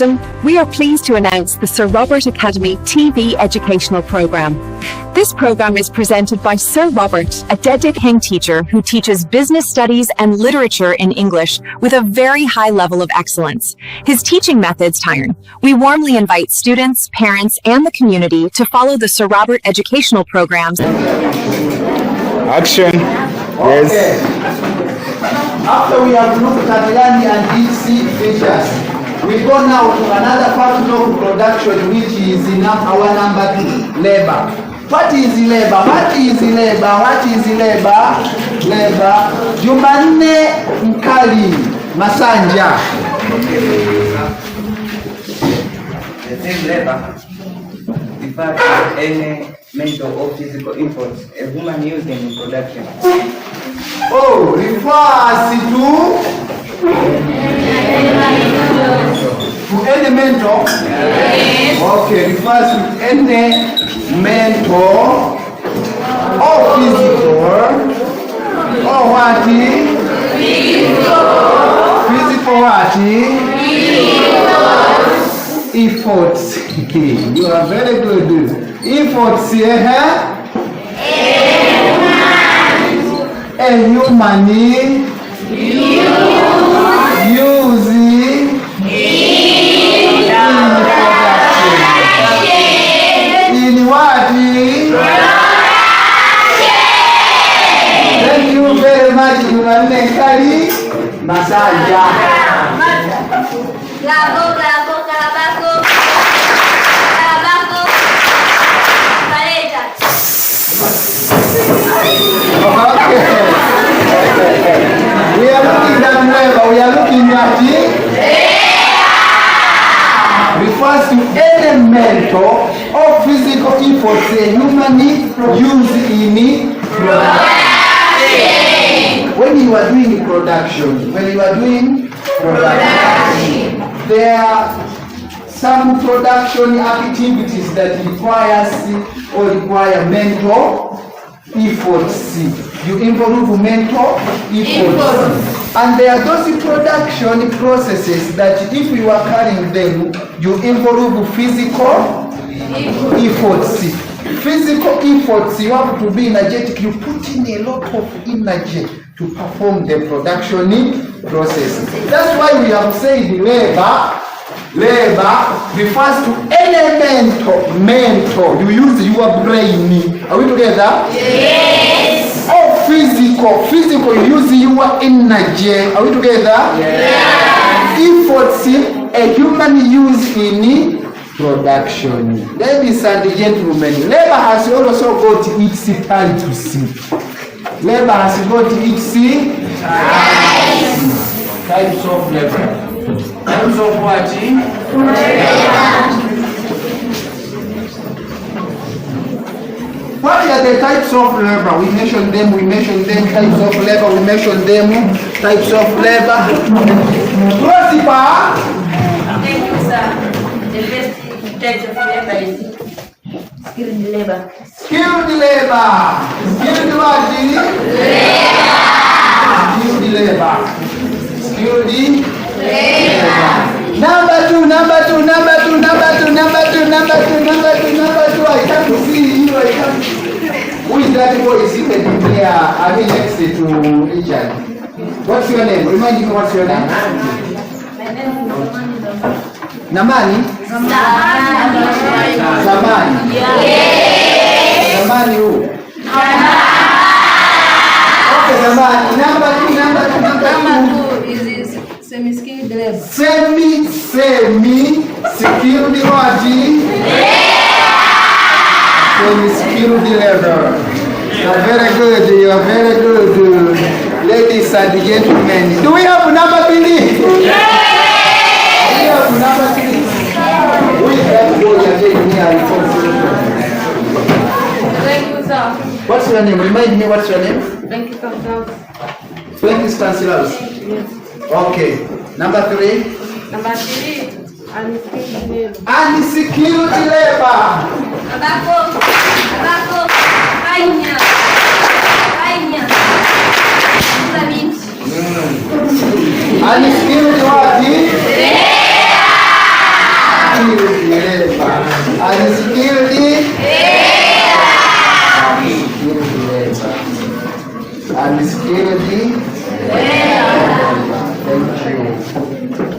We are pleased to announce the Sir Robert Academy TV educational program. This program is presented by Sir Robert, a dedicated teacher who teaches business studies and literature in English with a very high level of excellence. His teaching methods iron. We warmly invite students, parents, and the community to follow the Sir Robert educational programs. Action. Yes. Okay. After we have looked at learning and DC features, we go now to another part of production, which is in our number 2, labor. What is labor? What is labor? What is labor? Labor. Jumanne Mkali Masanja. The same labor refers to any mental or physical effort a woman using in production. Oh, refers to any mental? Yes. Okay, refers to any mental or physical or what? Physical what? Efforts. You are very good. Efforts, a human using in what? Thank you very much. You are Kali Masanja. Bravo, bravo, carabaco. Carabaco. Pareja. Okay. We are looking at labor. We are looking at it. Refers to any mental or physical effort a human use in production. When you are doing production, there are some production activities that require mental efforts. You involve mental efforts. And there are those production processes that if you are carrying them, you involve physical efforts. Physical efforts, you have to be energetic. You put in a lot of energy to perform the production process. That's why we have said labor refers to any mental. You use your brain. Are we together? Yes. Or physical, you use your energy. Are we together? Yes. Efforts a human use in production. Ladies and gentlemen, labor has also got its titles. Labor has got its types of labor. Types of what? What are the types of labor? We mentioned them. Types of labor. We mentioned them. Types of labor. Prosper. Thank you, sir. The first type of labor is skilled labor. Skilled labor. Skilled what? Skilled labor. Skilled labor. Number two. I can't see you. Who is that boy seated here? I mean, next to Richard. What's your name? Remind me, what's your name? Namani? Zamani. Yes. Zamani who? Okay, Zamani. Number two is semi-skilled labor. Semi-skilled what? Semi-skilled labor. You are very good. Ladies and gentlemen. Do we have number 3? Yes. We have number 3. We have to go here. Thank you, sir. What's your name? Remind me, what's your name? Thank you, sir. 20 Stanislaus. Yes. Okay. Number 3. Number 3, unskilled labor. Unskilled labor. Carabaco. Cainha. Unskilled what? labor. Unskilled labor. Unskilled labor. Thank you.